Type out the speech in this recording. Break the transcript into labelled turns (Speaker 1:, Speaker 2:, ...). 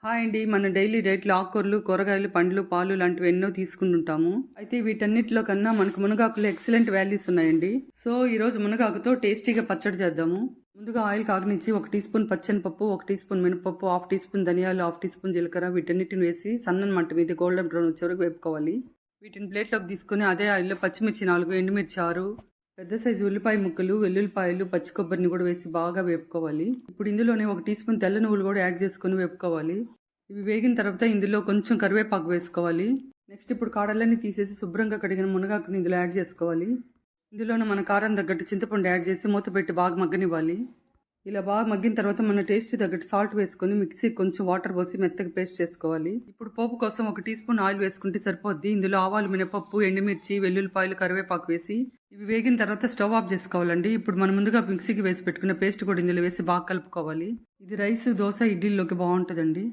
Speaker 1: Hi అండి. మన daily డైట్‌లో ఆకుకూరలు, కూరగాయలు, పండ్లు, పాలు లాంటివి ఎన్నో తీసుకుంటుంటాము. అయితే వీటన్నిటిలో కన్నా మనకు మునగాకులో ఎక్సలెంట్ వాల్యూస్ ఉన్నాయండి. సో ఈరోజు మునగాకుతో టేస్టీగా పచ్చడి చేద్దాము. ముందుగా ఆయిల్ కాగనిచ్చి 1 టీ స్పూన్ పచ్చెనపప్పు, 1 టీ స్పూన్ మినపప్పు, హాఫ్ టీ స్పూన్ ధనియాలు, హాఫ్ టీ స్పూన్ జీలకర్ర వీటన్నిటిని వేసి సన్నని మంట మీద గోల్డెన్ బ్రౌన్ వచ్చే వరకు వేపుకోవాలి. వీటిని ప్లేట్లోకి తీసుకుని అదే ఆయిల్లో పచ్చిమిర్చి 4, ఎండుమిర్చి 6, పెద్ద సైజు ఉల్లిపాయ ముక్కలు, వెల్లుల్లిపాయలు, పచ్చి కొబ్బరిని కూడా వేసి బాగా వేపుకోవాలి. ఇప్పుడు ఇందులోనే 1 టీ స్పూన్ తెల్ల నువ్వులు కూడా యాడ్ చేసుకుని వేపుకోవాలి. ఇవి వేగిన తర్వాత ఇందులో కొంచెం కరివేపాకు వేసుకోవాలి. నెక్స్ట్ ఇప్పుడు కాడలన్నీ తీసేసి శుభ్రంగా కడిగిన మునగాకుని ఇందులో యాడ్ చేసుకోవాలి. ఇందులోనే మన కారం తగ్గట్టు చింతపండు యాడ్ చేసి మూత పెట్టి బాగా మగ్గనివ్వాలి. ఇలా బాగా మగ్గిన తర్వాత మన టేస్ట్ తగ్గట్టు సాల్ట్ వేసుకొని మిక్సీ కొంచెం వాటర్ పోసి మెత్తగా పేస్ట్ చేసుకోవాలి. ఇప్పుడు పోపు కోసం 1 టీ స్పూన్ ఆయిల్ వేసుకుంటే సరిపోద్ది. ఇందులో ఆవాలు, మినపప్పు, ఎండుమిర్చి, వెల్లుల్లిపాయలు, కరివేపాకు వేసి ఇవి వేగిన తర్వాత స్టవ్ ఆఫ్ చేసుకోవాలండి. ఇప్పుడు మనం ముందుగా మిక్సీకి వేసి పెట్టుకున్న పేస్ట్ కూడా ఇందులో వేసి బాగా కలుపుకోవాలి. ఇది రైస్, దోశ, ఇడ్లీలోకి బాగుంటుందండి.